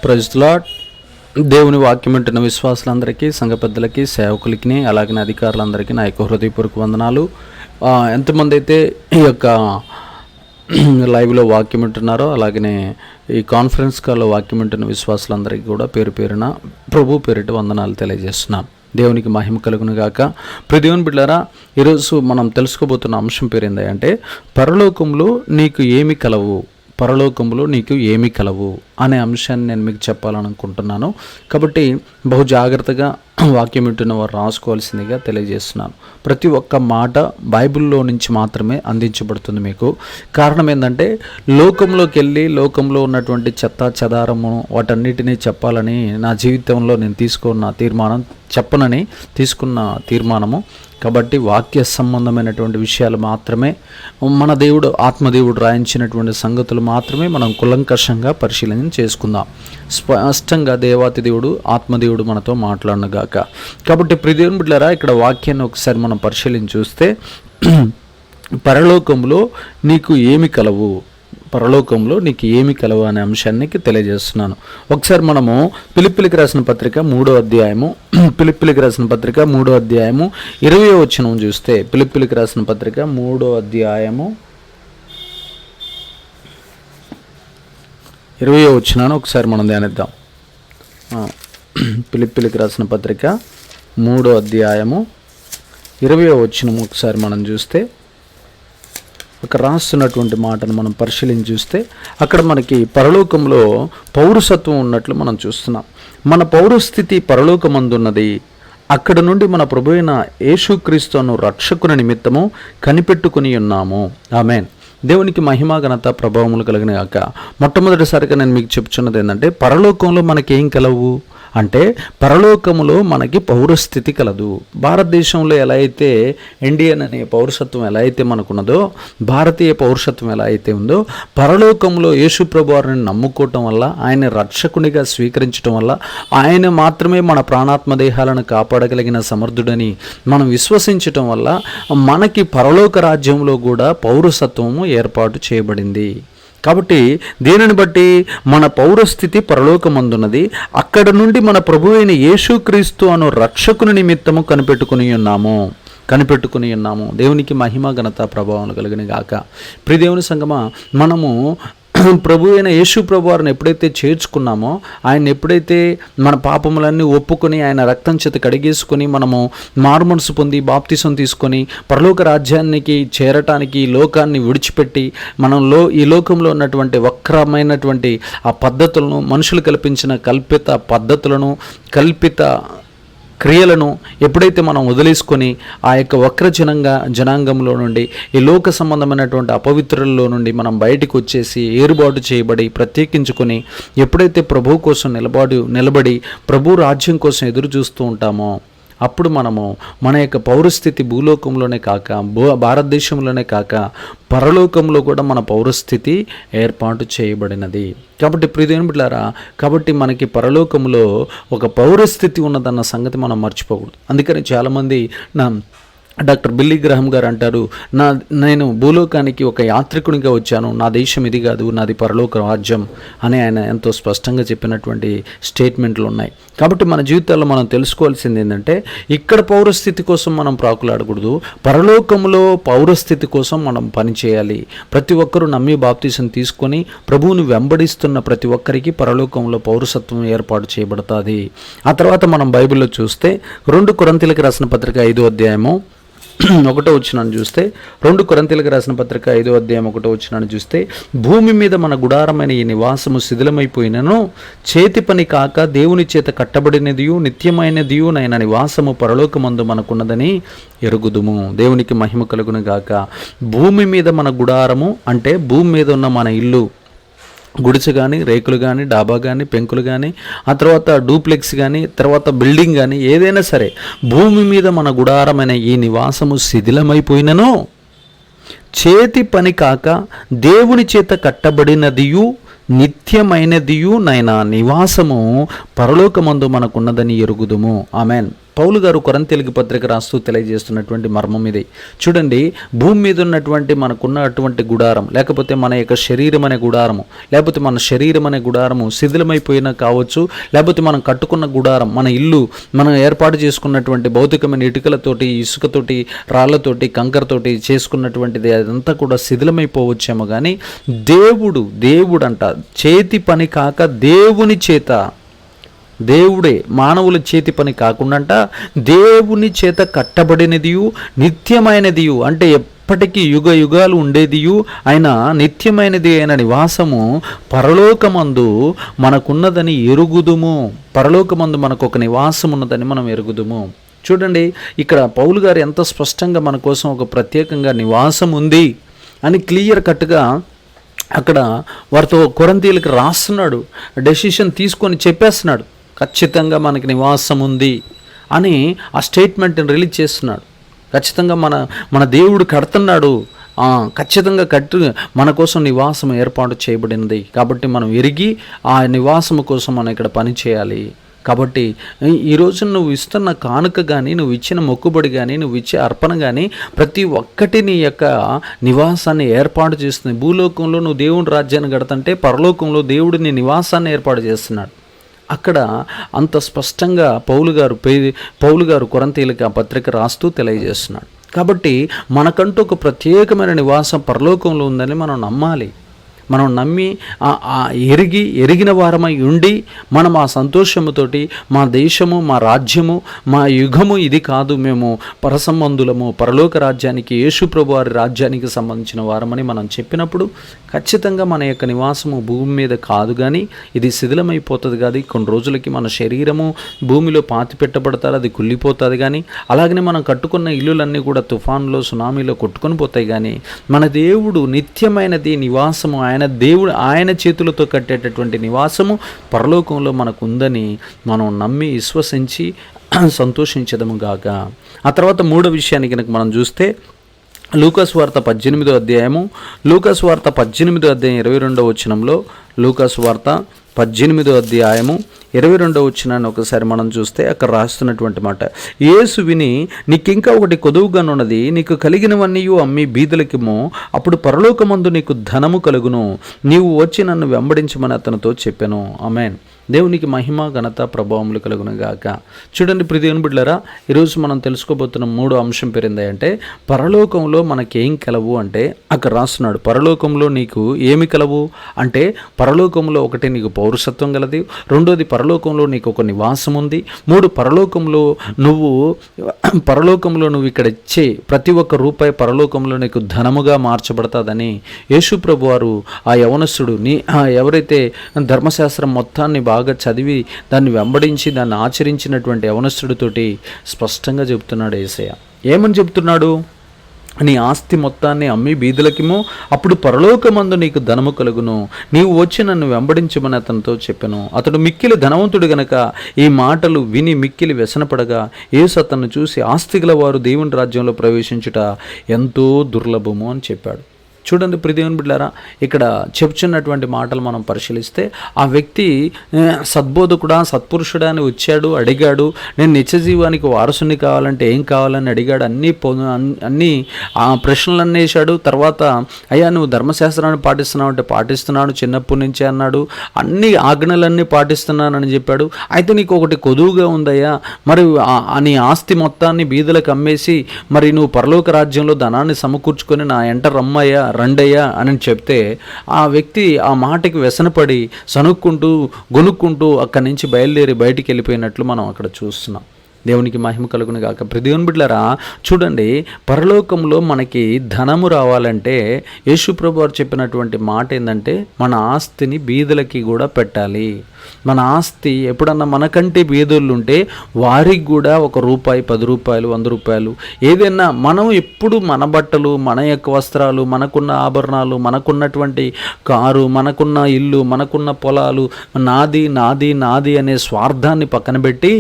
Praise the lord. దేవుని వాక్యం వింటున్న విశ్వాసులందరికీ, సంఘ పెద్దలకి, సేవకులకి, అలాగే అధికారులందరికీ నా యొక్క హృదయపూర్వక వందనాలు. ఎంతమంది అయితే ఈ యొక్క లైవ్లో వాక్యం వింటున్నారో, అలాగనే ఈ కాన్ఫరెన్స్ కాల్లో వాక్యం వింటున్న విశ్వాసులందరికీ కూడా పేరు పేరున ప్రభు పేరిట వందనాలు తెలియజేస్తున్నాను. దేవునికి మహిమ కలుగును గాక. దేవుని బిడ్డలారా, ఈరోజు మనం తెలుసుకోబోతున్న అంశం పేరు ఏంటంటే పరలోకంలో నీకు ఏమి కలవు, పరలోకంలో నీకు ఏమి కలవు అనే అంశాన్ని నేను మీకు చెప్పాలనుకుంటున్నాను. కాబట్టి బహు జాగ్రత్తగా వాక్యం వింటున్న వారు రాసుకోవాల్సిందిగా తెలియజేస్తున్నాను. ప్రతి ఒక్క మాట బైబిల్లో నుంచి మాత్రమే అందించబడుతుంది మీకు. కారణం ఏంటంటే లోకంలోకి వెళ్ళి లోకంలో ఉన్నటువంటి చెత్త చెదారము వాటన్నిటినీ చెప్పాలని నా జీవితంలో నేను చెప్పనని తీసుకున్న తీర్మానము. కాబట్టి వాక్య సంబంధమైనటువంటి విషయాలు మాత్రమే, మన దేవుడు ఆత్మదేవుడు రాయించినటువంటి సంగతులు మాత్రమే మనం కులంకషంగా పరిశీలన చేసుకుందాం. స్పష్టంగా దేవాతి దేవుడు ఆత్మదేవుడు మనతో మాట్లాడనుగాక. కాబట్టి ప్రియదేవుని బిడ్డలారా, ఇక్కడ వాక్యాన్ని ఒకసారి మనం పరిశీలించి చూస్తే పరలోకంలో నీకు ఏమి కలవు, పరలోకంలో నీకు ఏమి కలవు అనే అంశాన్ని తెలియజేస్తున్నాను. ఒకసారి మనము ఫిలిప్పీలకు రాసిన పత్రిక 3వ అధ్యాయము 20వ వచనం చూస్తే, ఫిలిప్పీలకు రాసిన పత్రిక 3వ అధ్యాయము 20వ వచనాన్ని ఒకసారి మనం ధ్యానిద్దాం. ఫిలిప్పీలకు రాసిన పత్రిక 3వ అధ్యాయము 20వ వచనం ఒకసారి మనం చూస్తే, అక్కడ రాస్తున్నటువంటి మాటను మనం పరిశీలించి చూస్తే అక్కడ మనకి పరలోకంలో పౌరసత్వం ఉన్నట్లు మనం చూస్తున్నాం. మన పౌరస్థితి పరలోకమందున్నది. అక్కడ నుండి మన ప్రభు అయిన యేసుక్రీస్తును రక్షకుని నిమిత్తము కనిపెట్టుకుని ఉన్నాము. ఆమేన్. దేవునికి మహిమ ఘనత ప్రభావములు కలిగిన గాక. మొట్టమొదటిసారిగా నేను మీకు చెప్తున్నది ఏంటంటే పరలోకంలో మనకేం కలవు అంటే పరలోకములో మనకి పౌరస్థితి కలదు. భారతదేశంలో ఎలా అయితే ఇండియన్ అనే పౌరసత్వం ఎలా అయితే మనకున్నదో, భారతీయ పౌరసత్వం ఎలా అయితే ఉందో, పరలోకంలో యేసు ప్రభువారిని నమ్ముకోవటం వల్ల, ఆయన రక్షకునిగా స్వీకరించడం వల్ల, ఆయన మాత్రమే మన ప్రాణాత్మ దేహాలను కాపాడగలిగిన సమర్థుడని మనం విశ్వసించటం వల్ల మనకి పరలోక రాజ్యంలో కూడా పౌరసత్వము ఏర్పాటు చేయబడింది. కాబట్టి దీనిని బట్టి మన పౌరస్థితి పరలోకమందున్నది. అక్కడ నుండి మన ప్రభువైన యేసుక్రీస్తు అను రక్షకుని నిమిత్తము కనిపెట్టుకుని ఉన్నాము. దేవునికి మహిమ ఘనత ప్రభావం కలిగిన గాక. ప్రియ దేవుని సంగమా, మనము ప్రభు అయిన యేసు ప్రభు వారిని ఎప్పుడైతే చేర్చుకున్నామో, ఆయన ఎప్పుడైతే మన పాపములన్నీ ఒప్పుకొని ఆయన రక్తం చేత కడిగేసుకొని మనము మారుమనసు పొంది బాప్తిసం తీసుకొని పరలోక రాజ్యానికి చేరటానికి ఈ లోకాన్ని విడిచిపెట్టి ఈ లోకంలో ఉన్నటువంటి వక్రమైనటువంటి ఆ పద్ధతులను, మనుషులు కల్పించిన కల్పిత పద్ధతులను, కల్పిత క్రియలను ఎప్పుడైతే మనం వదిలేసుకొని ఆ యొక్క వక్ర జనాంగంలో నుండి, ఈ లోక సంబంధమైనటువంటి అపవిత్రుల్లో నుండి మనం బయటికి వచ్చేసి ఏరుబాటు చేయబడి ప్రత్యేకించుకొని ఎప్పుడైతే ప్రభు కోసం నిలబడి ప్రభు రాజ్యం కోసం ఎదురు చూస్తూ ఉంటామో, అప్పుడు మనము మన యొక్క పౌరస్థితి భూలోకంలోనే కాక భారతదేశంలోనే కాక పరలోకంలో కూడా మన పౌరస్థితి ఏర్పాటు చేయబడినది. కాబట్టి ప్రియదేవుని బిడ్డలారా, కాబట్టి మనకి పరలోకంలో ఒక పౌరస్థితి ఉన్నదన్న సంగతి మనం మర్చిపోకూడదు. అందుకని చాలామంది డాక్టర్ బిల్లీ గ్రహం గారు అంటారు, నేను భూలోకానికి ఒక యాత్రికునిగా వచ్చాను, నా దేశం ఇది కాదు, నాది పరలోక రాజ్యం అని ఆయన ఎంతో స్పష్టంగా చెప్పినటువంటి స్టేట్మెంట్లు ఉన్నాయి. కాబట్టి మన జీవితాల్లో మనం తెలుసుకోవాల్సింది ఏంటంటే ఇక్కడ పౌరస్థితి కోసం మనం ప్రాకులాడకూడదు, పరలోకంలో పౌరస్థితి కోసం మనం పనిచేయాలి. ప్రతి ఒక్కరూ నమ్మి బాప్తిసం తీసుకొని ప్రభువుని వెంబడిస్తున్న ప్రతి ఒక్కరికి పరలోకంలో పౌరసత్వం ఏర్పాటు చేయబడుతుంది. ఆ తర్వాత మనం బైబిల్లో చూస్తే 2 కొరింథీయులకు రాసిన పత్రిక 5వ అధ్యాయము 1వ వచనాన్ని చూస్తే, 2 కొరింథీయులకు రాసిన పత్రిక 5వ అధ్యాయం 1వ వచనాన్ని చూస్తే, భూమి మీద మన గుడారమైన ఈ నివాసము శిథిలమైపోయినను చేతి పని కాక దేవుని చేత కట్టబడినదియు నిత్యమైనదియు నైన నివాసము పరలోకమందు మనకున్నదని ఎరుగుదుము. దేవునికి మహిమ కలుగును గాక. భూమి మీద మన గుడారము అంటే భూమి మీద ఉన్న మన ఇల్లు, గుడిసె కానీ, రేకులు కానీ, డాబా కానీ, పెంకులు కానీ, ఆ తర్వాత డూప్లెక్స్ కానీ, తర్వాత బిల్డింగ్ కానీ, ఏదైనా సరే భూమి మీద మన గుడారమైన ఈ నివాసము శిథిలమైపోయినను చేతి పని కాక దేవుని చేత కట్టబడినదియు నిత్యమైనదియు నైనా నివాసము పరలోకమందు మనకున్నదని ఎరుగుదుము. ఆమెన్. పౌలు గారు కొరింథీయులకు పత్రిక రాస్తూ తెలియజేస్తున్నటువంటి మర్మం ఇది. చూడండి, భూమి మీద ఉన్నటువంటి మనకున్నటువంటి గుడారం, లేకపోతే మన యొక్క శరీరం అనే గుడారము, లేకపోతే మన శరీరం అనే గుడారము శిథిలమైపోయినా కావచ్చు, లేకపోతే మనం కట్టుకున్న గుడారం, మన ఇల్లు, మనం ఏర్పాటు చేసుకున్నటువంటి భౌతికమైన ఇటుకలతోటి, ఇసుకతోటి, రాళ్లతోటి, కంకరతోటి చేసుకున్నటువంటిది అదంతా కూడా శిథిలమైపోవచ్చేమో, కానీ దేవుడంట చేతి పని కాక దేవుని చేత, దేవుడే మానవుల చేతి పని కాకుండా దేవుని చేత కట్టబడినదియు నిత్యమైనదియు, అంటే ఎప్పటికీ యుగ యుగాలు ఉండేదియు ఆయన నిత్యమైనది అయిన నివాసము పరలోకమందు మనకున్నదని ఎరుగుదుము. పరలోకమందు మనకు ఒక నివాసం ఉన్నదని మనం ఎరుగుదుము. చూడండి, ఇక్కడ పౌలు గారు ఎంత స్పష్టంగా మన కోసం ఒక ప్రత్యేకంగా నివాసం ఉంది అని క్లియర్ కట్గా అక్కడ వారితో కొరింథీయులకు రాస్తున్నాడు. డెసిషన్ తీసుకొని చెప్పేస్తున్నాడు, ఖచ్చితంగా మనకి నివాసం ఉంది అని ఆ స్టేట్మెంట్ని రిలీజ్ చేస్తున్నాడు. ఖచ్చితంగా మన దేవుడు కడుతున్నాడు, ఖచ్చితంగా మన కోసం నివాసం ఏర్పాటు చేయబడినది. కాబట్టి మనం ఎరిగి ఆ నివాసము కోసం మనం ఇక్కడ పని చేయాలి. కాబట్టి ఈరోజు నువ్వు ఇస్తున్న కానుక కానీ, నువ్వు ఇచ్చిన మొక్కుబడి కానీ, నువ్వు ఇచ్చే అర్పణ కానీ ప్రతి ఒక్కటి నీ యొక్క నివాసాన్ని ఏర్పాటు చేస్తుంది. భూలోకంలో నువ్వు దేవుని రాజ్యాన్ని కడతంటే పరలోకంలో దేవుడు నీ నివాసాన్ని ఏర్పాటు చేస్తున్నాడు. అక్కడ అంత స్పష్టంగా పౌలు గారు కొరింథీయులకు ఆ పత్రిక రాస్తూ తెలియజేస్తున్నాడు. కాబట్టి మనకంటూ ఒక ప్రత్యేకమైన నివాసం పరలోకంలో ఉందని మనం నమ్మాలి. మనం నమ్మి ఎరిగిన వారమై ఉండి మనం ఆ సంతోషముతోటి మా దేశము, మా రాజ్యము, మా యుగము ఇది కాదు, మేము పరసంబంధులము, పరలోక రాజ్యానికి, యేసుప్రభు వారి రాజ్యానికి సంబంధించిన వారమని మనం చెప్పినప్పుడు ఖచ్చితంగా మన యొక్క నివాసము భూమి మీద కాదు, కానీ ఇది శిథిలమైపోతుంది. కాదు, కొన్ని రోజులకి మన శరీరము భూమిలో పాతి పెట్టబడతారు, అది కుళ్ళిపోతుంది. కానీ అలాగనే మనం కట్టుకున్న ఇల్లులన్నీ కూడా తుఫాన్లో, సునామీలో కొట్టుకొని పోతాయి. కానీ మన దేవుడు నిత్యమైనది నివాసము, ఆయన చేతులతో కట్టేటటువంటి నివాసము పరలోకంలో మనకు ఉందని మనం నమ్మి విశ్వసించి సంతోషించదము గాక. ఆ తర్వాత మూడో విషయాన్ని కనుక మనం చూస్తే లూకాసు వార్త 18వ అధ్యాయము, లూకాసు వార్త 18వ అధ్యాయం 22వ వచనంలో, లూకాసు వార్త 18వ అధ్యాయము 22వ వచనాన్ని ఒకసారి మనం చూస్తే అక్కడ రాస్తున్నటువంటి మాట, యేసు విని, నీకింకా ఒకటి కొదువుగానున్నది, నీకు కలిగినవన్నీ అమ్మి బీదలకిమ్మో, అప్పుడు పరలోకమందు నీకు ధనము కలుగును, నీవు వచ్చి నన్ను వెంబడించమని అతనితో చెప్పాను. ఆమేన్. దేవునికి మహిమ, ఘనత, ప్రభావములు కలుగును గాక. చూడండి ప్రియమైన బిడ్డలారా, ఈరోజు మనం తెలుసుకోబోతున్న మూడో అంశం పేరుంది అంటే పరలోకంలో మనకేం కలవు అంటే అక్కడ రాస్తున్నాడు. పరలోకంలో నీకు ఏమి కలవు అంటే పరలోకంలో ఒకటి నీకు పౌరుషత్వం గలది, రెండోది పరలోకంలో నీకు ఒక నివాసం ఉంది, మూడు పరలోకంలో నువ్వు ఇక్కడ ఇచ్చే ప్రతి ఒక్క రూపాయి పరలోకంలో నీకు ధనముగా మార్చబడతాదని యేసు ప్రభు వారు ఆ యవనస్తుడు ఎవరైతే ధర్మశాస్త్రం మొత్తాన్ని బాగా చదివి దాన్ని వెంబడించి దాన్ని ఆచరించినటువంటి యవనస్తుడితోటి స్పష్టంగా చెబుతున్నాడు యేసయ్య. ఏమని చెప్తున్నాడు? నీ ఆస్తి మొత్తాన్ని అమ్మి బీదులకిమో, అప్పుడు పరలోకమందు నీకు ధనము కలుగును, నీవు వచ్చి నన్ను వెంబడించమని అతనితో చెప్పాను. అతడు మిక్కిలి ధనవంతుడు గనక ఈ మాటలు విని మిక్కిలి వ్యసనపడగా యేసు అతన్ని చూసి, ఆస్తి గల వారు దేవుని రాజ్యంలో ప్రవేశించుట ఎంతో దుర్లభము అని చెప్పాడు. చూడండి ప్రియమైన బిడ్డలారా, ఇక్కడ చెప్తున్నటువంటి మాటలు మనం పరిశీలిస్తే ఆ వ్యక్తి సద్బోధకుడా, సత్పురుషుడా అని వచ్చాడు, అడిగాడు, నేను నిత్యజీవానికి వారసుని కావాలంటే ఏం కావాలని అడిగాడు. అన్ని ఆ ప్రశ్నలన్నీ వేశాడు. తర్వాత అయ్యా నువ్వు ధర్మశాస్త్రాన్ని పాటిస్తున్నావు అంటే పాటిస్తున్నాను చిన్నప్పటి నుంచే అన్నాడు. అన్ని ఆజ్ఞలన్నీ పాటిస్తున్నానని చెప్పాడు. అయితే నీకు ఒకటి కొదువుగా ఉందయ్యా, మరి నీ ఆస్తి మొత్తాన్ని బీదలకు అమ్మేసి మరి నువ్వు పరలోక రాజ్యంలో ధనాన్ని సమకూర్చుకొని నా ఎంట రమ్మయ్యా, రండయ్యా అని చెప్తే ఆ వ్యక్తి ఆ మాటకి వ్యసనపడి గొనుక్కుంటూ అక్కడి నుంచి బయలుదేరి బయటికి వెళ్ళిపోయినట్లు మనం అక్కడ చూస్తున్నాం. దేవునికి మహిమ కలుగును గాక. దేవుని బిడ్డలారా, చూడండి పరలోకంలో మనకి ధనము రావాలంటే యేసు ప్రభు వారు చెప్పినటువంటి మాట ఏంటంటే మన ఆస్తిని బీదలకి కూడా పెట్టాలి. మన ఆస్తి ఎప్పుడన్నా మనకంటే బీదోళ్ళు ఉంటే వారికి కూడా ₹1, ₹10, ₹100 ఏదైనా మనం ఎప్పుడు మన బట్టలు, మన యొక్క వస్త్రాలు, మనకున్న ఆభరణాలు, మనకున్నటువంటి కారు, మనకున్న ఇల్లు, మనకున్న పొలాలు, నాది నాది నాది అనే స్వార్థాన్ని పక్కన పెట్టి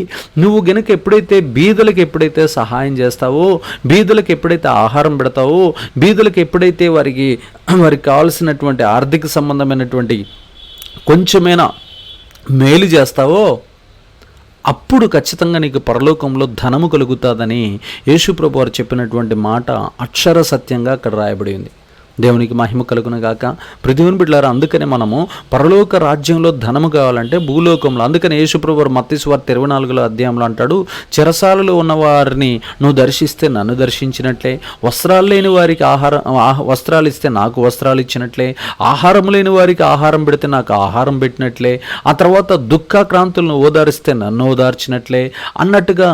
నువ్వు గనుక ఎప్పుడైతే బీదలకు ఎప్పుడైతే సహాయం చేస్తావో, బీదలకు ఎప్పుడైతే ఆహారం పెడతావో, బీదలకు ఎప్పుడైతే వారికి కావాల్సినటువంటి ఆర్థిక సంబంధమైనటువంటి కొంచెమైనా మేలు చేస్తావో అప్పుడు ఖచ్చితంగా నీకు పరలోకంలో ధనము కలుగుతుందని యేసుప్రభు వారు చెప్పినటువంటి మాట అక్షర సత్యంగా అక్కడ రాయబడి ఉంది. దేవునికి మహిమ కలుగును గాక. ప్రతివుని బిడ్డలారా, అందుకనే మనము పరలోక రాజ్యంలో ధనము కావాలంటే భూలోకంలో, అందుకని యేసుప్రభు వారు మత్తయి సువార్త 24వ అధ్యాయంలో అంటాడు, చెరసాలలో ఉన్న వారిని నువ్వు దర్శిస్తే నన్ను దర్శించినట్లే, వస్త్రాలు లేని వారికి వస్త్రాలు ఇస్తే నాకు వస్త్రాలు ఇచ్చినట్లే, ఆహారం లేని వారికి ఆహారం పెడితే నాకు ఆహారం పెట్టినట్లే, ఆ తర్వాత దుఃఖాక్రాంతులను ఓదారిస్తే నన్ను ఓదార్చినట్లే అన్నట్టుగా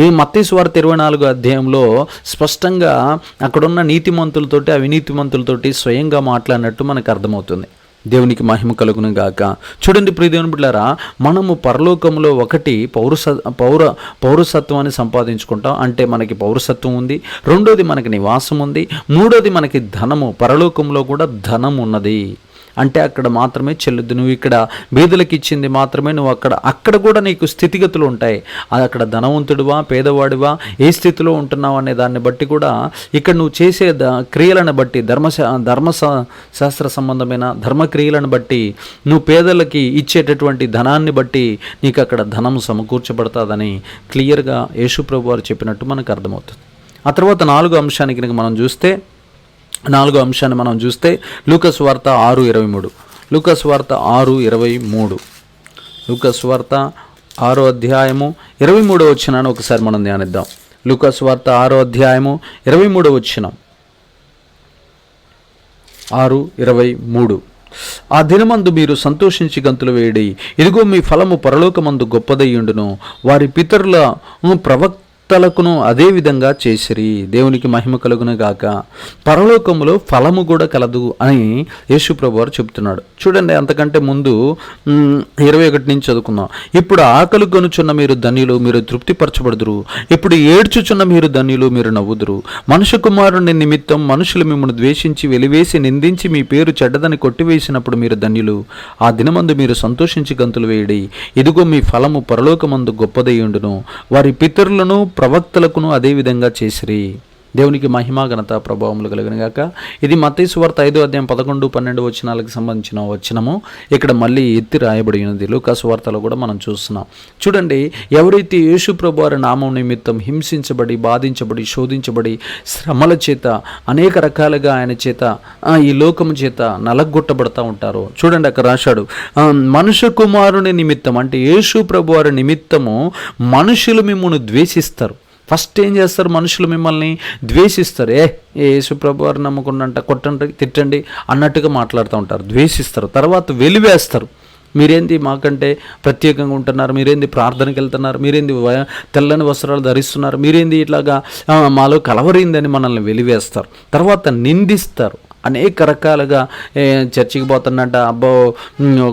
ఈ మత్తయి సువార్త 24వ అధ్యాయంలో స్పష్టంగా అక్కడున్న నీతిమంతులతోటి అవినీతిమంతులతోటి స్వయంగా మాట్లాడినట్టు మనకు అర్థమవుతుంది. దేవునికి మహిమ కలుగును గాక. చూడండి ప్రియదేవుని బిడ్డలారా, మనము పరలోకంలో ఒకటి పౌరసత్వాన్ని సంపాదించుకుంటాం, అంటే మనకి పౌరసత్వం ఉంది. రెండోది మనకి నివాసం ఉంది. మూడోది మనకి ధనము, పరలోకంలో కూడా ధనం ఉన్నది. అంటే అక్కడ మాత్రమే చెల్లుద్దు. నువ్వు ఇక్కడ బీదలకు ఇచ్చింది మాత్రమే నువ్వు అక్కడ కూడా నీకు స్థితిగతులు ఉంటాయి. అది అక్కడ ధనవంతుడివా పేదవాడివా ఏ స్థితిలో ఉంటున్నావు అనే దాన్ని బట్టి కూడా ఇక్కడ నువ్వు చేసే క్రియలను బట్టి ధర్మశాస్త్ర సంబంధమైన ధర్మక్రియలను బట్టి నువ్వు పేదలకి ఇచ్చేటటువంటి ధనాన్ని బట్టి నీకు అక్కడ ధనం సమకూర్చబడుతుందని క్లియర్గా యేసుప్రభు వారు చెప్పినట్టు మనకు అర్థమవుతుంది. ఆ తర్వాత 4వ అంశానికి మనం చూస్తే లూకా సువార్త 6:23. లూకా సువార్త 6:23. లూకా సువార్త 6వ అధ్యాయము 23వ వచనాన్ని ఒకసారి మనం ధ్యానిద్దాం. లూకా సువార్త 6వ అధ్యాయము 23వ వచనం. 6:23. ఆ దినమందు మీరు సంతోషించి గంతులు వేయడి, ఇదిగో మీ ఫలము పరలోకమందు గొప్పదయ్యుండును, వారి పితరుల ప్రవక్తలకును అదే విధంగా చేసిరి. దేవునికి మహిమ కలుగును గాక. పరలోకములో ఫలము కూడా కలదు అని యేసుప్రభు వారు చెప్తున్నాడు. చూడండి, అంతకంటే ముందు 21 నుంచి చదువుకుందాం. ఇప్పుడు ఆకలి కొనుచున్న మీరు ధన్యులు, మీరు తృప్తిపరచబడుదురు. ఇప్పుడు ఏడ్చుచున్న మీరు ధన్యులు, మీరు నవ్వుదురు. మనుష్య కుమారుని నిమిత్తం మనుషులు మిమ్మల్ని ద్వేషించి వెలివేసి నిందించి మీ పేరు చెడ్డదని కొట్టివేసినప్పుడు మీరు ధన్యులు. ఆ దినమందు మీరు సంతోషించి గంతులు వేయడి, ఇదిగో మీ ఫలము పరలోకమందు గొప్పదయ్యుండును, వారి పితరులను ప్రవక్తలకును అదే విధంగా చేసిరి. దేవునికి మహిమ ఘనత ప్రభావములు కలుగును గాక. ఇది మత్తయి సువార్త 5వ అధ్యాయం 11-12 వచనాలకు సంబంధించిన వచనము ఇక్కడ మళ్ళీ ఎత్తి రాయబడి ఉన్నది. లూకా సువార్తలో కూడా మనం చూస్తున్నాం. చూడండి, ఎవరైతే యేసు ప్రభు వారి నామం నిమిత్తం హింసించబడి బాధించబడి శోధించబడి శ్రమల చేత అనేక రకాలుగా ఆయన చేత ఈ లోకము చేత నలగొట్టబడతా ఉంటారో, చూడండి అక్కడ రాశాడు, మనుష్య కుమారుని నిమిత్తం అంటే యేసు ప్రభు వారి నిమిత్తము మనుషులు మిమ్మల్ని ద్వేషిస్తారు. ఫస్ట్ ఏం చేస్తారు? మనుషులు మిమ్మల్ని ద్వేషిస్తారు. యేసుప్రభు వారు నమ్ముకున్నంట కొట్టండి తిట్టండి అన్నట్టుగా మాట్లాడుతూ ఉంటారు, ద్వేషిస్తారు. తర్వాత వెలివేస్తారు. మీరేంది మాకంటే ప్రత్యేకంగా ఉంటున్నారు, మీరేంది ప్రార్థనకి వెళ్తున్నారు, మీరేంది తెల్లని వస్త్రాలు ధరిస్తున్నారు, మీరేంది ఇట్లాగా మాలో కలవరిందని మనల్ని వెలివేస్తారు. తర్వాత నిందిస్తారు. అనేక రకాలుగా చర్చికి పోతున్నట్ట, అబ్బో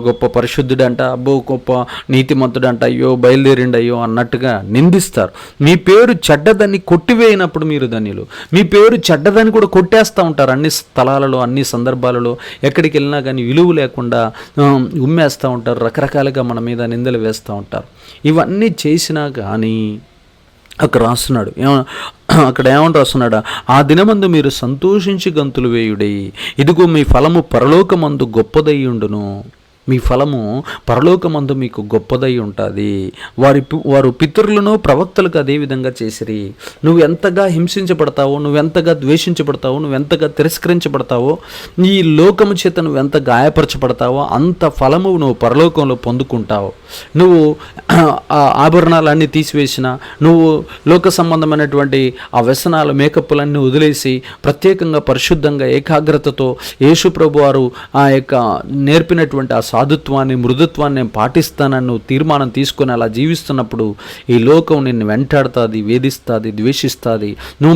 గొప్ప పరిశుద్ధుడంట, అబ్బో గొప్ప నీతిమంతుడంట, అయ్యో బయలుదేరిండి అయ్యో అన్నట్టుగా నిందిస్తారు. మీ పేరు చెడ్డదని కొట్టివేయినప్పుడు మీరు ధన్యులు. మీ పేరు చెడ్డదని కూడా కొట్టేస్తూ ఉంటారు. అన్ని స్థలాలలో అన్ని సందర్భాలలో ఎక్కడికి వెళ్ళినా కానీ విలువ లేకుండా ఉమ్మేస్తూ ఉంటారు. రకరకాలుగా మన మీద నిందలు వేస్తూ ఉంటారు. ఇవన్నీ చేసినా కానీ అక్కడ రాస్తున్నాడు, అక్కడ ఏమని రాస్తున్నాడా, ఆ దినమందు మీరు సంతోషించి గంతులు వేయుడి, ఇదిగో మీ ఫలము పరలోకమందు గొప్పదయ్యుండును. మీ ఫలము పరలోకమందు మీకు గొప్పదై ఉంటుంది. వారు పితరులను ప్రవక్తలకు అదే విధంగా చేసిరి. నువ్వు ఎంతగా హింసించబడతావో, నువ్వెంతగా ద్వేషించబడతావో, నువ్వెంతగా తిరస్కరించబడతావో, ఈ లోకము చేత నువ్వెంత గాయపరచబడతావో అంత ఫలము నువ్వు పరలోకంలో పొందుకుంటావు. నువ్వు ఆభరణాలన్నీ తీసివేసిన, నువ్వు లోక సంబంధమైనటువంటి ఆ వ్యసనాలు మేకప్పులన్నీ వదిలేసి ప్రత్యేకంగా పరిశుద్ధంగా ఏకాగ్రతతో యేసు ప్రభు వారు ఆ యొక్క నేర్పినటువంటి ఆ సాధుత్వాన్ని మృదుత్వాన్ని నేను పాటిస్తానని నువ్వు తీర్మానం తీసుకొని అలా జీవిస్తున్నప్పుడు ఈ లోకం నిన్ను వెంటాడుతుంది, వేధిస్తుంది, ద్వేషిస్తుంది.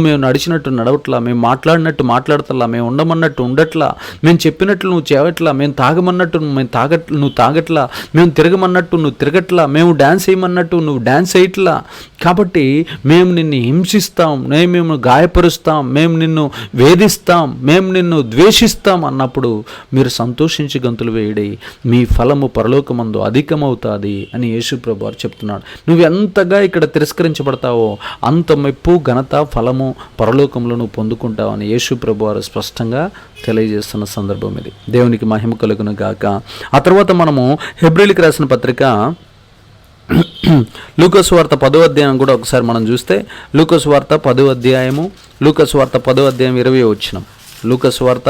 మేము నడిచినట్టు నడవట్లా, మేము మాట్లాడినట్టు మాట్లాడతలా, మేము ఉండమన్నట్టు ఉండట్లా, మేము చెప్పినట్లు నువ్వు చేయట్లా, మేము తాగమన్నట్టు నువ్వు తాగట్లా, మేము తిరగమన్నట్టు నువ్వు తిరగట్లా, మేము డ్యాన్స్ వేయమన్నట్టు నువ్వు డ్యాన్స్ వేయట్లా. కాబట్టి మేము నిన్ను హింసిస్తాం, మేము గాయపరుస్తాం, మేము నిన్ను వేధిస్తాం, మేము నిన్ను ద్వేషిస్తాం అన్నప్పుడు మీరు సంతోషించి గంతులు వేయడి, మీ ఫలము పరలోకమందు అధికమవుతుంది అని యేసు ప్రభు వారు చెప్తున్నాడు. నువ్వు ఎంతగా ఇక్కడ తిరస్కరించబడతావో అంత మెప్పు ఘనత ఫలము పరలోకంలో నువ్వు పొందుకుంటావు అని యేసు ప్రభు వారు స్పష్టంగా తెలియజేస్తున్న సందర్భం ఇది. దేవునికి మహిమ కలుగును గాక. ఆ తర్వాత మనము హెబ్రీయులకు రాసిన పత్రిక లూకాసు వార్త 10వ అధ్యాయం కూడా ఒకసారి మనం చూస్తే లూకాసు వార్త 10వ అధ్యాయము, లూకాసు వార్త 10వ అధ్యాయం 20వ వచనం. లూకాసు వార్త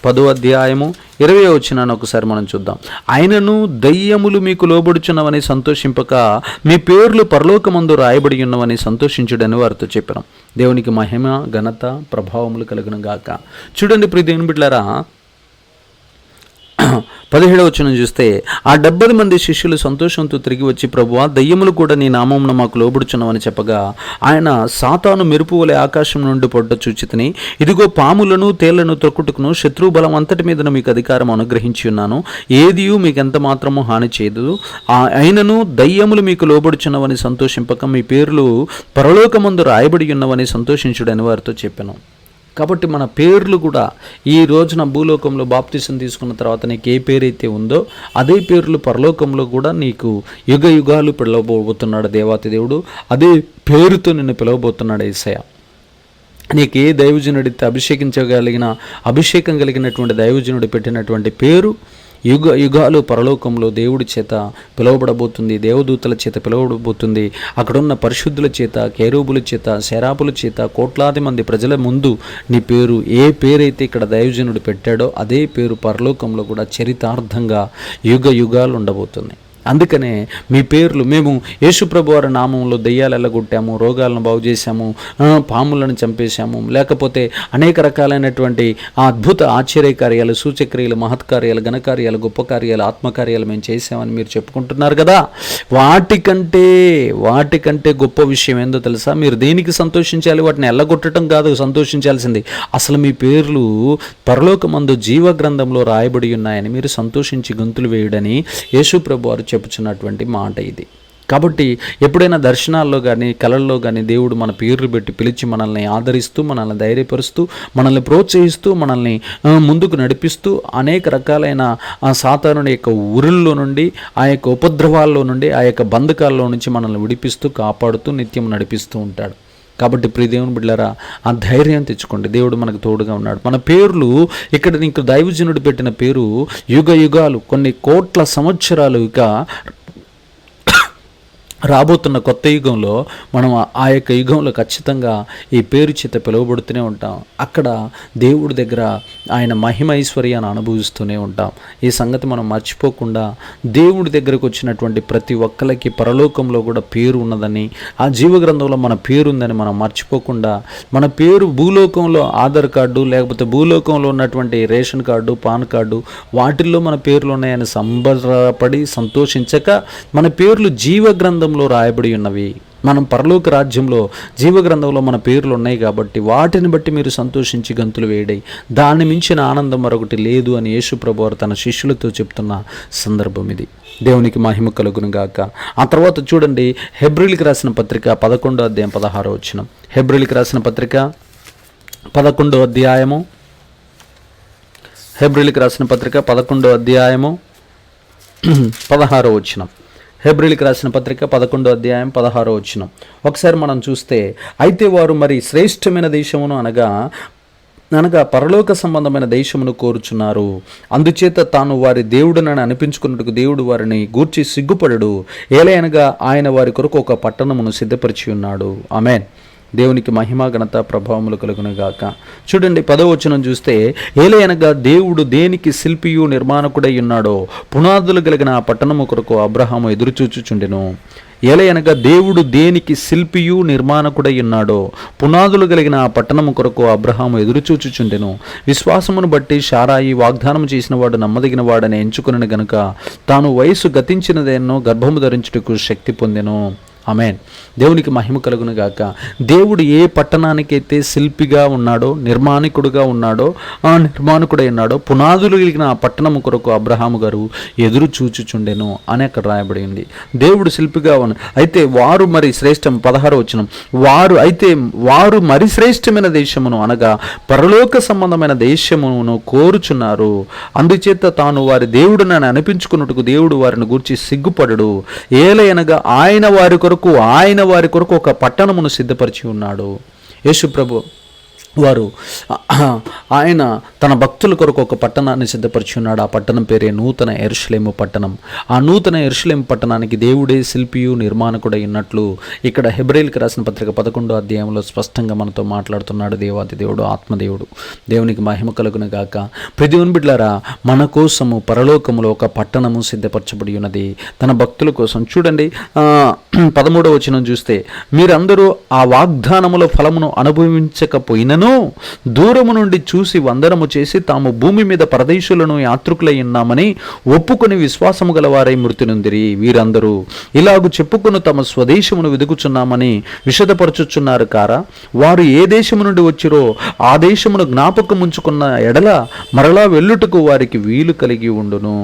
10వ అధ్యాయము 20వ వచనాన్ని ఒకసారి మనం చూద్దాం. ఆయనను దయ్యములు మీకు లోబడుచున్నవని సంతోషింపక మీ పేర్లు పరలోకమందు రాయబడి ఉన్నవని సంతోషించుడని వారితో చెప్పాను. దేవునికి మహిమ, ఘనత, ప్రభావములు కలుగును గాక. చూడండి ప్రియ దేవుని బిడ్డలారా, 17వ వచనం చూస్తే ఆ 70 మంది శిష్యులు సంతోషంతో తిరిగి వచ్చి, ప్రభువా, దయ్యములు కూడా నీ నామమున మాకు లోబడుచున్నామని చెప్పగా, ఆయన, సాతాను మెరుపు వలె ఆకాశం నుండి పొడ్డ చూచితిని, ఇదిగో పాములను తేళ్లను త్రొక్కుటకును శత్రు బలం అంతటి మీద మీకు అధికారం అనుగ్రహించి ఉన్నాను, ఏదియు మీకు ఎంత మాత్రము హాని చేయదు. అయినను దయ్యములు మీకు లోబడుచున్నవని సంతోషింపక మీ పేర్లు పరలోకమందు రాయబడి ఉన్నవని సంతోషించుడని వారితో చెప్పాను. కాబట్టి మన పేర్లు కూడా ఈ రోజున భూలోకంలో బాప్తిసం తీసుకున్న తర్వాత నీకు ఏ పేరైతే ఉందో అదే పేర్లు పరలోకంలో కూడా నీకు యుగ యుగాలు పిలవబోతున్నాడు దేవాతి దేవుడు. అదే పేరుతో నిన్ను పిలవబోతున్నాడు యేసయ్య. నీకు ఏ దైవజనుడితో అభిషేకం కలిగినటువంటి దైవజనుడు పెట్టినటువంటి పేరు యుగ యుగాలు పరలోకంలో దేవుడి చేత పిలువబడబోతుంది, దేవదూతల చేత పిలువబడబోతుంది. అక్కడున్న పరిశుద్ధుల చేత, కేరూబుల చేత, శరాపుల చేత, కోట్లాది మంది ప్రజల ముందు నీ పేరు, ఏ పేరైతే ఇక్కడ దైవజనుడు పెట్టాడో అదే పేరు పరలోకంలో కూడా చరితార్థంగా యుగ యుగాలు ఉండబోతుంది. అందుకనే మీ పేర్లు, మేము యేసుప్రభు వారి నామంలో దెయ్యాలు ఎల్లగొట్టాము, రోగాలను బాగు చేశాము, పాములను చంపేశాము, లేకపోతే అనేక రకాలైనటువంటి అద్భుత ఆశ్చర్యకార్యాలు, సూచక్రియలు, మహత్కార్యాలు, ఘనకార్యాలు, గొప్ప కార్యాలు, ఆత్మకార్యాలు మేము చేసామని మీరు చెప్పుకుంటున్నారు కదా. వాటికంటే గొప్ప విషయం ఏందో తెలుసా? మీరు దేనికి సంతోషించాలి? వాటిని ఎల్లగొట్టడం కాదు సంతోషించాల్సింది. అసలు మీ పేర్లు పరలోకమందు జీవ గ్రంథంలో రాయబడి ఉన్నాయని మీరు సంతోషించి గొంతులు వేయుడని యేసుప్రభు వారు చెప్పుచున్నటువంటి మాట ఇది. కాబట్టి ఎప్పుడైనా దర్శనాల్లో కానీ కళల్లో కానీ దేవుడు మన పేర్లు పెట్టి పిలిచి మనల్ని ఆదరిస్తూ, మనల్ని ధైర్యపరుస్తూ, మనల్ని ప్రోత్సహిస్తూ, మనల్ని ముందుకు నడిపిస్తూ, అనేక రకాలైన సాతానుని యొక్క ఉరుల్లో నుండి, ఆ యొక్క ఉపద్రవాల్లో నుండి, ఆ యొక్క బంధకాల్లో నుంచి మనల్ని విడిపిస్తూ, కాపాడుతూ, నిత్యం నడిపిస్తూ ఉంటాడు. కాబట్టి ప్రియ దేవుని బిడ్డలారా, ఆ ధైర్యం తెచ్చుకోండి. దేవుడు మనకు తోడుగా ఉన్నాడు. మన పేర్లు ఇక్కడ నీకు దైవజనుడు పెట్టిన పేరు యుగ యుగాలు, కొన్ని కోట్ల సంవత్సరాలు ఇక రాబోతున్న కొత్త యుగంలో మనం ఆ యొక్క యుగంలో ఖచ్చితంగా ఈ పేరు చేత పిలువబడుతూనే ఉంటాం. అక్కడ దేవుడి దగ్గర ఆయన మహిమ ఐశ్వర్యాన్ని అనుభవిస్తూనే ఉంటాం. ఈ సంగతి మనం మర్చిపోకుండా దేవుడి దగ్గరకు వచ్చినటువంటి ప్రతి ఒక్కరికి పరలోకంలో కూడా పేరు ఉన్నదని, ఆ జీవగ్రంథంలో మన పేరు ఉందని మనం మర్చిపోకుండా, మన పేరు భూలోకంలో ఆధార్ కార్డు, లేకపోతే భూలోకంలో ఉన్నటువంటి రేషన్ కార్డు, పాన్ కార్డు, వాటిల్లో మన పేర్లు ఉన్నాయని సంబరపడి సంతోషించక, మన పేర్లు జీవగ్రంథం రాయబడి ఉన్నవి. మనం పరలోక రాజ్యంలో జీవగ్రంథంలో మన పేర్లు ఉన్నాయి కాబట్టి వాటిని బట్టి మీరు సంతోషించి గంతులు వేయడై, దాన్ని మించిన ఆనందం మరొకటి లేదు అని యేసుప్రభు వారు తన శిష్యులతో చెప్తున్న సందర్భం ఇది. దేవునికి మహిమ కలుగును గాక. ఆ తర్వాత చూడండి, హెబ్రీయులకు రాసిన పత్రిక 11వ అధ్యాయం 16వ వచనం. హెబ్రీయులకు రాసిన పత్రిక 11వ అధ్యాయము, హెబ్రీయులకు రాసిన పత్రిక 11వ అధ్యాయము 16వ వచనం. హెబ్రీయులకు రాసిన పత్రిక 11వ అధ్యాయం 16వ వచనం. ఒకసారి మనం చూస్తే, అయితే వారు మరి శ్రేష్టమైన దేశమును అనగా పరలోక సంబంధమైన దేశమును కోరుచున్నారు, అందుచేత తాను వారి దేవుడునని అనిపించుకున్నట్టుకు దేవుడు వారిని గూర్చి సిగ్గుపడడు, ఏలయనగా ఆయన వారి కొరకు ఒక పట్టణమును సిద్ధపరిచి ఉన్నాడు. ఆమేన్. దేవునికి మహిమ, ఘనత, ప్రభావములు కలుగును గాక. చూడండి 10వ వచనం చూస్తే, ఏలయనగా దేవుడు దేనికి శిల్పియు నిర్మాణకుడై ఉన్నాడో పునాదులు కలిగిన ఆ పట్టణము కొరకు అబ్రహాము ఎదురుచూచుచుండెను. ఏలయనగా దేవుడు దేనికి శిల్పియు నిర్మాణకుడై ఉన్నాడో పునాదులు కలిగిన ఆ పట్టణము కొరకు అబ్రహాము ఎదురుచూచుచుండెను. విశ్వాసమును బట్టి శారాయి వాగ్దానం చేసిన వాడు నమ్మదగిన వాడని ఎంచుకుని గనుక తాను వయసు గతించినదేనో గర్భము ధరించుటకు శక్తి పొందెను. ఆమేన్. దేవునికి మహిమ కలుగును గాక. దేవుడు ఏ పట్టణానికైతే శిల్పిగా ఉన్నాడో, నిర్మాణికుడుగా ఉన్నాడో, ఆ నిర్మాణకుడై ఉన్నాడో, పునాదులు కలిగిన ఆ పట్టణము కొరకు అబ్రహాము గారు ఎదురు చూచుచుండెను అని అక్కడ రాయబడి ఉంది. దేవుడు శిల్పిగా అయితే వారు మరి శ్రేష్టం 16వ వచనం, వారు మరి శ్రేష్టమైన దేశమును అనగా పరలోక సంబంధమైన దేశమును కోరుచున్నారు, అందుచేత తాను వారి దేవుడునని అనిపించుకున్నట్టుకు దేవుడు వారిని గూర్చి సిగ్గుపడడు, ఏలయనగా ఆయన వారి కొరకు ఒక పట్టణమును సిద్ధపరిచి ఉన్నాడు. యేసు ప్రభు వారు ఆయన తన భక్తుల కొరకు ఒక పట్టణాన్ని సిద్ధపరిచి ఉన్నాడు. ఆ పట్టణం పేరే నూతన యెరూషలేము పట్టణం. ఆ నూతన యెరూషలేము పట్టణానికి దేవుడే శిల్పియు నిర్మాణకుడై ఉన్నట్లు ఇక్కడ హెబ్రేయులకు రాసిన పత్రిక 11వ అధ్యాయంలో స్పష్టంగా మనతో మాట్లాడుతున్నాడు దేవాది దేవుడు, ఆత్మదేవుడు. దేవునికి మహిమ కలుగును గాక. ప్రతివన్ బిడ్లారా, మన కోసము పరలోకములో ఒక పట్టణము సిద్ధపరచబడి ఉన్నది తన భక్తుల కోసం. చూడండి 13వ వచనం చూస్తే, మీరందరూ ఆ వాగ్దానముల ఫలమును అనుభవించకపోయినను దూరము నుండి చూసి వందనము చేసి తాము భూమి మీద పరదేశులను యాత్రికులై ఉన్నామని ఒప్పుకొని విశ్వాసము గలవారై మృతి నొందిరి. వీరందరూ ఇలాగు చెప్పుకుని తమ స్వదేశమును వెదుకుచున్నామని విషదపరచుచున్నారు కారా. వారు ఏ దేశము నుండి వచ్చిరో ఆ దేశమును జ్ఞాపకముంచుకున్న ఎడల మరలా వెళ్ళుటకు వారికి వీలు కలిగి ఉండును.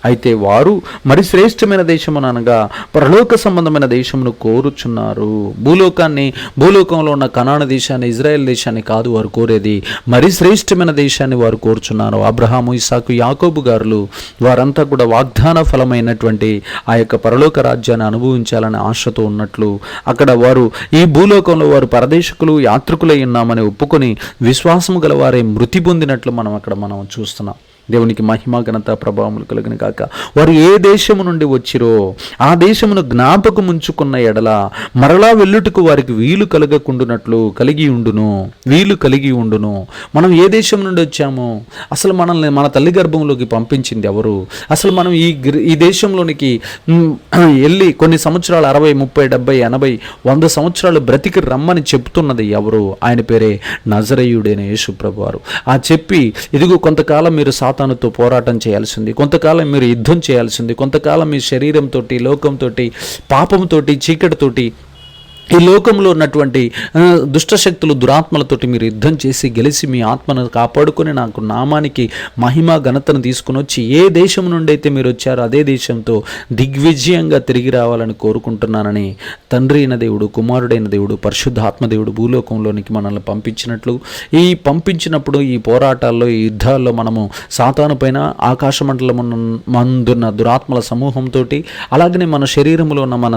అయితే వారు మరి శ్రేష్టమైన దేశమును అనగా పరలోక సంబంధమైన దేశమును కోరుచున్నారు. భూలోకంలో ఉన్న కనాను దేశాన్ని, ఇజ్రాయెల్ దేశాన్ని కాదు వారు కోరేది, మరి శ్రేష్టమైన దేశాన్ని వారు కోరుచున్నారు. అబ్రహాము, ఇస్సాకు, యాకోబు గారులు వారంతా కూడా వాగ్దాన ఫలమైనటువంటి ఆ యొక్క పరలోక రాజ్యాన్ని అనుభవించాలని ఆశతో ఉన్నట్లు అక్కడ వారు ఈ భూలోకంలో వారు పరదేశకులు, యాత్రికులై ఉన్నామని ఒప్పుకొని విశ్వాసము గల వారే మృతి పొందినట్లు మనం చూస్తున్నాం. దేవునికి మహిమ ఘనత ప్రభావములు కలుగును గాక. వారు ఏ దేశము నుండి వచ్చిరో ఆ దేశమును జ్ఞాపకముంచుకున్న ఎడల మరలా వెళ్ళుటకు వారికి వీలు కలిగి ఉండును. మనం ఏ దేశం నుండి వచ్చామో, అసలు మనల్ని మన తల్లి గర్భంలోకి పంపించింది ఎవరు, అసలు మనం ఈ దేశంలోనికి వెళ్ళి కొన్ని సంవత్సరాలు 60, 30, 70, 80, 100 సంవత్సరాలు బ్రతికి రమ్మని చెప్తున్నది ఎవరు? ఆయన పేరే నజరేయుడైన యేసు ప్రభువారు. ఆ చెప్పి ఇదిగో కొంతకాలం మీరు సాతానుతో పోరాటం చేయాల్సింది, కొంతకాలం మీరు యుద్ధం చేయాల్సింది, కొంతకాలం మీ శరీరంతో, లోకంతో, పాపంతో, చీకటితోటి, ఈ లోకంలో ఉన్నటువంటి దుష్టశక్తులు, దురాత్మలతోటి మీరు యుద్ధం చేసి గెలిచి మీ ఆత్మను కాపాడుకొని నాకు నామానికి మహిమ ఘనతను తీసుకుని వచ్చి ఏ దేశం నుండి అయితే మీరు వచ్చారో అదే దేశంతో దిగ్విజయంగా తిరిగి రావాలని కోరుకుంటున్నానని తండ్రి అయిన దేవుడు, కుమారుడైన దేవుడు, పరిశుద్ధాత్మదేవుడు భూలోకంలోనికి మనల్ని పంపించినప్పుడు ఈ పోరాటాల్లో, ఈ యుద్ధాల్లో మనము సాతాను పైన, ఆకాశమండలమందున్న దురాత్మల సమూహంతో, అలాగనే మన శరీరంలో ఉన్న మన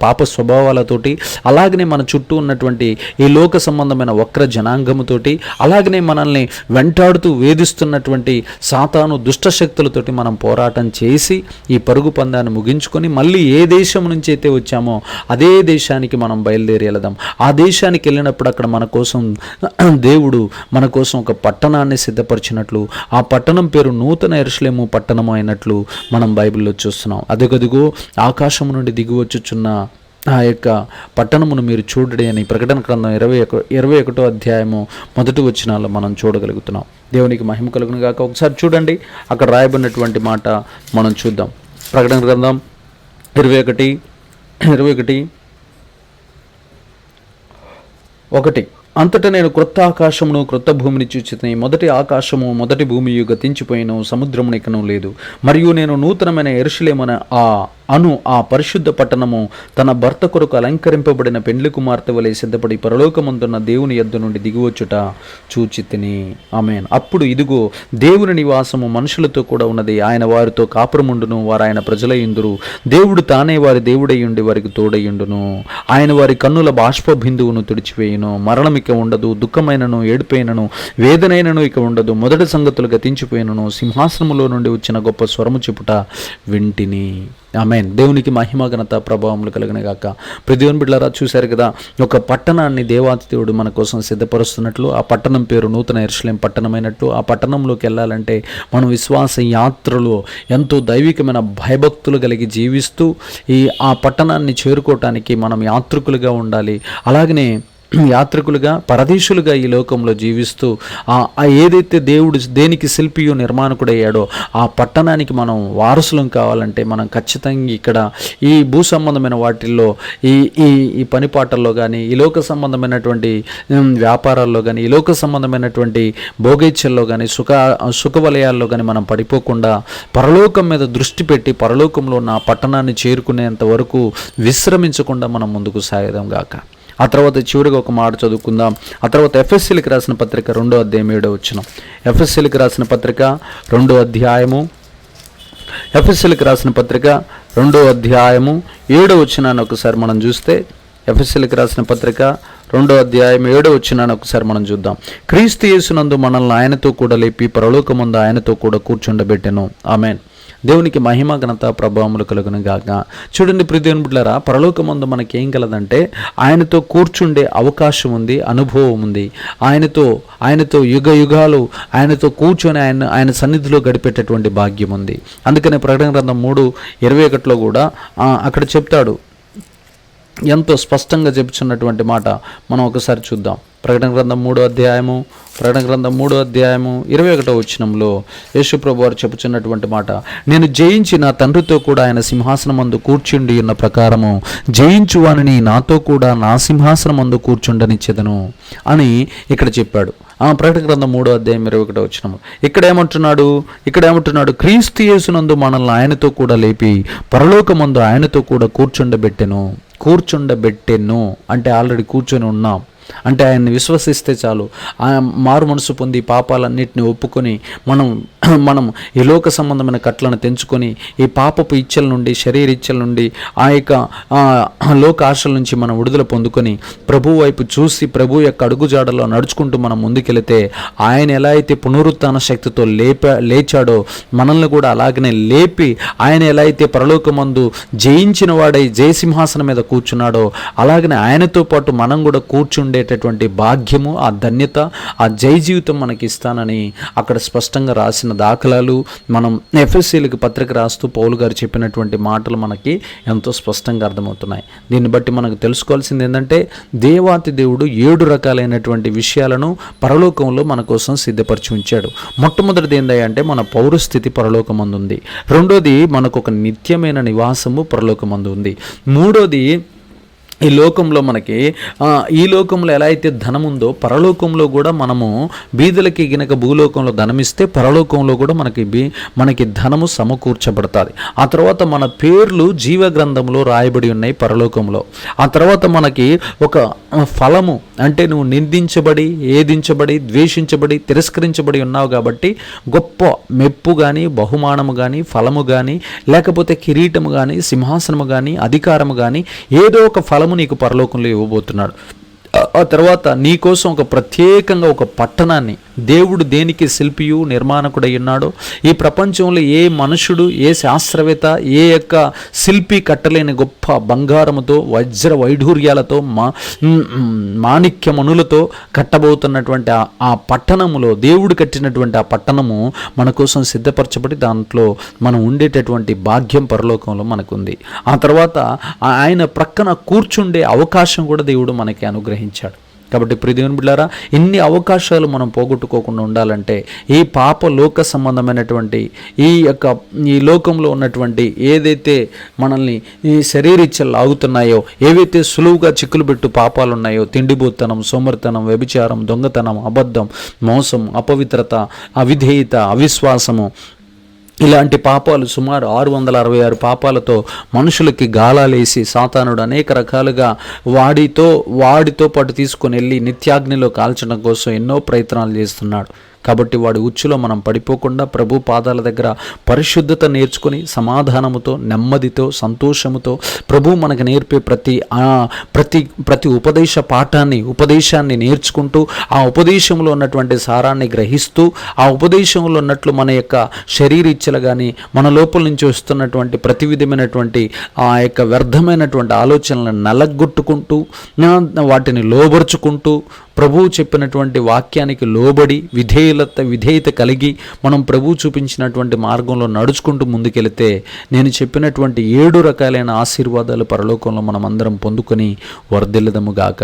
పాప స్వభావాలతోటి, అలాగనే మన చుట్టూ ఉన్నటువంటి ఈ లోక సంబంధమైన వక్ర జనాంగముతోటి, అలాగనే మనల్ని వెంటాడుతూ వేధిస్తున్నటువంటి సాతాను దుష్టశక్తులతోటి మనం పోరాటం చేసి ఈ పరుగు పందాన్ని ముగించుకొని మళ్ళీ ఏ దేశం నుంచి అయితే వచ్చామో అదే దేశానికి మనం బయలుదేరి వెళదాం. ఆ దేశానికి వెళ్ళినప్పుడు అక్కడ మన కోసం దేవుడు మన కోసం ఒక పట్టణాన్ని సిద్ధపరిచినట్లు, ఆ పట్టణం పేరు నూతన యెరూషలేము పట్టణము అయినట్లు మనం బైబిల్లో చూస్తున్నాం. అదిగదిగో ఆకాశం నుండి దిగివచ్చుచున్న ఆ యొక్క పట్టణమును మీరు చూడడి అని ప్రకటన గ్రంథం 21వ అధ్యాయము 1వ వచనాల్లో మనం చూడగలుగుతున్నాం. దేవునికి మహిమ కలుగును గాక. ఒకసారి చూడండి, అక్కడ రాయబడినటువంటి మాట మనం చూద్దాం. ప్రకటన గ్రంథం 21:1. అంతటా నేను క్రొత్త ఆకాశమును క్రొత్త భూమిని చూచితిని. మొదటి ఆకాశము మొదటి భూమియు గతించిపోయిను, సముద్రమునికను లేదు. మరియు నేను నూతనమైన యెరూషలేమున ఆ పరిశుద్ధ పట్టణము తన భర్త కొరకు అలంకరింపబడిన పెండ్లి కుమార్తె వలె సిద్ధపడి పరలోకమందున్న దేవుని యొద్ద నుండి దిగివచ్చుట చూచితిని. ఆమేన్. అప్పుడు ఇదిగో దేవుని నివాసము మనుషులతో కూడా ఉన్నది. ఆయన వారితో కాపురముండును, వారు ఆయన ప్రజలయుందురు. దేవుడు తానే వారి దేవుడయ్యుండి వారికి తోడయ్యుండును. ఆయన వారి కన్నుల బాష్ప బిందువును తుడిచివేయును. మరణం ఇక ఉండదు, దుఃఖమైనను, ఏడుపైనను, వేదనైనను ఇక ఉండదు. మొదటి సంగతులు గతించిపోయినను. సింహాసనములో నుండి వచ్చిన గొప్ప స్వరము చెప్పుట వింటిని. ఆమేన్. దేవునికి మహిమ ఘనత ప్రభావములు కలిగిన గాక. ప్రతివన్ బిడ్డలారా, చూశారు కదా, ఒక పట్టణాన్ని దేవాతి దేవుడు మన కోసం సిద్ధపరుస్తున్నట్లు, ఆ పట్టణం పేరు నూతన యెరూషలేము పట్టణమైనట్లు, ఆ పట్టణంలోకి వెళ్ళాలంటే మనం విశ్వాస యాత్రలో ఎంతో దైవికమైన భయభక్తులు కలిగి జీవిస్తూ ఆ పట్టణాన్ని చేరుకోవటానికి మనం యాత్రికులుగా ఉండాలి. అలాగనే యాత్రికులుగా, పరదేశులుగా ఈ లోకంలో జీవిస్తూ ఏదైతే దేవుడు దేనికి శిల్పియో నిర్మాణకుడయ్యాడో ఆ పట్టణానికి మనం వారసులం కావాలంటే మనం ఖచ్చితంగా ఇక్కడ ఈ భూ సంబంధమైన వాటిల్లో ఈ పనిపాటల్లో కానీ, ఈ లోక సంబంధమైనటువంటి వ్యాపారాల్లో కానీ, ఈ లోక సంబంధమైనటువంటి భోగేచ్ఛల్లో కానీ, సుఖవలయాల్లో కానీ మనం పడిపోకుండా పరలోకం మీద దృష్టి పెట్టి పరలోకంలో ఉన్న పట్టణాన్ని చేరుకునేంత వరకు విశ్రమించకుండా మనం ముందుకు సాగదాం గాక. ఆ తర్వాత చివరిగా ఒక మాట చదువుకుందాం. ఆ తర్వాత ఎఫెసీలకు రాసిన పత్రిక 2వ అధ్యాయం 7వ వచనం. ఎఫెసీలకు రాసిన పత్రిక 2వ అధ్యాయము 7వ వచనాన్ని ఒకసారి మనం చూస్తే, ఎఫెసీలకు రాసిన పత్రిక 2వ అధ్యాయం 7వ వచనాన్ని ఒకసారి మనం చూద్దాం. క్రీస్తు యేసునందు మనల్ని ఆయనతో కూడా లేపి పరలోకమందు ఆయనతో కూడా కూర్చుండబెట్టెను. ఆమేన్. దేవునికి మహిమ ఘనత ప్రభావములు కలుగును గాక. చూడండి ప్రియదేవుని బిడ్డలారా, పరలోకమందు మనకేం కలదంటే ఆయనతో కూర్చుండే అవకాశం ఉంది, అనుభవం ఉంది. ఆయనతో యుగ యుగాలు ఆయనతో కూర్చొని ఆయన సన్నిధిలో గడిపేటటువంటి భాగ్యం ఉంది. అందుకనే ప్రకటన గ్రంథం 3:21 కూడా అక్కడ చెప్తాడు, ఎంతో స్పష్టంగా చెప్తున్నటువంటి మాట మనం ఒకసారి చూద్దాం. ప్రకటన గ్రంథం 3వ అధ్యాయము 21వ వచనంలో యేసుప్రభు వారు చెప్పుచున్నటువంటి మాట, నేను జయించి నా తండ్రితో కూడా ఆయన సింహాసనమందు కూర్చుండి ఉన్న ప్రకారము జయించువానిని నాతో కూడా నా సింహాసనమందు కూర్చుండనిచ్చెదను అని ఇక్కడ చెప్పాడు. ప్రకటన గ్రంథం 3వ అధ్యాయం 21వ వచనము. ఇక్కడ ఏమంటున్నాడు? క్రీస్తు యేసునందు మనల్ని ఆయనతో కూడా లేపి పరలోకమందు ఆయనతో కూడా కూర్చుండబెట్టెను అంటే ఆల్రెడీ కూర్చొని ఉన్నాం. అంటే ఆయన్ని విశ్వసిస్తే చాలు, ఆయన మారు మనసు పొంది పాపాలన్నింటినీ ఒప్పుకొని మనం ఈ లోక సంబంధమైన కట్లను తెంచుకొని ఈ పాపపు ఇచ్చల నుండి, శరీర ఇచ్చల నుండి, ఆ యొక్క లోక ఆశల నుంచి మనం విడుదల పొందుకొని ప్రభు వైపు చూసి ప్రభు యొక్క అడుగుజాడలో నడుచుకుంటూ మనం ముందుకెళితే ఆయన ఎలా అయితే పునరుత్థాన శక్తితో లేచాడో మనల్ని కూడా అలాగనే లేపి, ఆయన ఎలా అయితే పరలోకమందు జయించిన వాడై జయసింహాసనం మీద కూర్చున్నాడో అలాగనే ఆయనతో పాటు మనం కూడా కూర్చుండేటటువంటి భాగ్యము, ఆ ధన్యత, ఆ జయ జీవితం మనకి ఇస్తానని అక్కడ స్పష్టంగా రాసిన దాఖలాలు, మనం ఎఫెసీలకు పత్రిక రాస్తూ పౌలు గారు చెప్పినటువంటి మాటలు మనకి ఎంతో స్పష్టంగా అర్థమవుతున్నాయి. దీన్ని బట్టి మనకు తెలుసుకోవాల్సింది ఏంటంటే దేవాతి దేవుడు 7 రకాలైనటువంటి విషయాలను పరలోకంలో మన కోసం సిద్ధపరిచి ఉంచాడు. మొట్టమొదటిది ఏంటంటే మన పౌరస్థితి పరలోకమందు ఉంది. రెండోది మనకు ఒక నిత్యమైన నివాసము పరలోకమందు ఉంది. మూడోది ఈ లోకంలో మనకి ఈ లోకంలో ఎలా అయితే ధనం ఉందో పరలోకంలో కూడా మనము బీదలకి గినక భూలోకంలో ధనమిస్తే పరలోకంలో కూడా మనకి ధనము సమకూర్చబడుతుంది. ఆ తర్వాత మన పేర్లు జీవ గ్రంథంలో రాయబడి ఉన్నాయి పరలోకంలో. ఆ తర్వాత మనకి ఒక ఫలము, అంటే నువ్వు నిందించబడి, ఏదించబడి, ద్వేషించబడి, తిరస్కరించబడి ఉన్నావు కాబట్టి గొప్ప మెప్పు కానీ, బహుమానము కానీ, ఫలము కానీ, లేకపోతే కిరీటము కానీ, సింహాసనము కానీ, అధికారము కానీ, ఏదో ఒక ఫలము నీకు పరలోకంలో ఇవ్వబోతున్నాడు. ఆ తర్వాత నీకోసం ఒక ప్రత్యేకంగా ఒక పట్టణాన్ని దేవుడు దేనికి శిల్పియు నిర్మాణకుడై ఉన్నాడో, ఈ ప్రపంచంలో ఏ మనుషుడు, ఏ శాస్త్రవేత్త, ఏ యొక్క శిల్పి కట్టలేని గొప్ప బంగారముతో, వజ్ర వైఢూర్యాలతో, మాణిక్యమణులతో కట్టబోతున్నటువంటి ఆ పట్టణములో, దేవుడు కట్టినటువంటి ఆ పట్టణము మన కోసం సిద్ధపరచబడి దాంట్లో మనం ఉండేటటువంటి భాగ్యం పరలోకంలో మనకుంది. ఆ తర్వాత ఆయన ప్రక్కన కూర్చుండే అవకాశం కూడా దేవుడు మనకి అనుగ్రహించాడు. కాబట్టి ప్రియదేవుని బిడ్డలారా, ఇన్ని అవకాశాలు మనం పోగొట్టుకోకుండా ఉండాలంటే ఈ పాప లోక సంబంధమైనటువంటి ఈ లోకంలో ఉన్నటువంటి ఏదైతే మనల్ని ఈ శరీరిచ్చలు లాగుతున్నాయో, ఏవైతే సులువుగా చిక్కులు పెట్టు పాపాలు ఉన్నాయో, తిండిబోత్తనం, సోమరితనం, వ్యభిచారం, దొంగతనం, అబద్ధం, మోసం, అపవిత్రత, అవిధేయత, అవిశ్వాసము, ఇలాంటి పాపాలు సుమారు 666 పాపాలతో మనుషులకి గాలాలేసి సాతానుడు అనేక రకాలుగా వాడితో పాటు తీసుకొని వెళ్ళి నిత్యాగ్నిలో కాల్చడం కోసం ఎన్నో ప్రయత్నాలు చేస్తున్నాడు. కాబట్టి వాడి ఉచ్చులో మనం పడిపోకుండా ప్రభు పాదాల దగ్గర పరిశుద్ధత నేర్చుకొని సమాధానముతో, నెమ్మదితో, సంతోషముతో ప్రభు మనకు నేర్పే ప్రతి ఉపదేశాన్ని నేర్చుకుంటూ, ఆ ఉపదేశంలో ఉన్నటువంటి సారాన్ని గ్రహిస్తూ, ఆ ఉపదేశంలో ఉన్నట్లు మన యొక్క శరీరిచ్చలు కానీ, మన లోపల నుంచి వస్తున్నటువంటి ప్రతి విధమైనటువంటి ఆ యొక్క వ్యర్థమైనటువంటి ఆలోచనలను నలగొట్టుకుంటూ, వాటిని లోబరుచుకుంటూ, ప్రభువు చెప్పినటువంటి వాక్యానికి లోబడి విధేయత కలిగి మనం ప్రభువు చూపించినటువంటి మార్గంలో నడుచుకుంటూ ముందుకెళితే నేను చెప్పినటువంటి 7 రకాలైన ఆశీర్వాదాలు పరలోకంలో మనం అందరం పొందుకొని వర్ధిల్లదముగాక.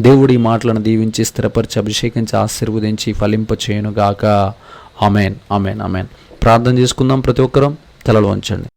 దేవుడి మాటలను దీవించి స్థిరపరిచి అభిషేకించి ఆశీర్వదించి ఫలింప చేయనుగాక. Amen, amen, amen. ప్రార్థన చేసుకుందాం. ప్రతి ఒక్కరం తలలు వంచండి.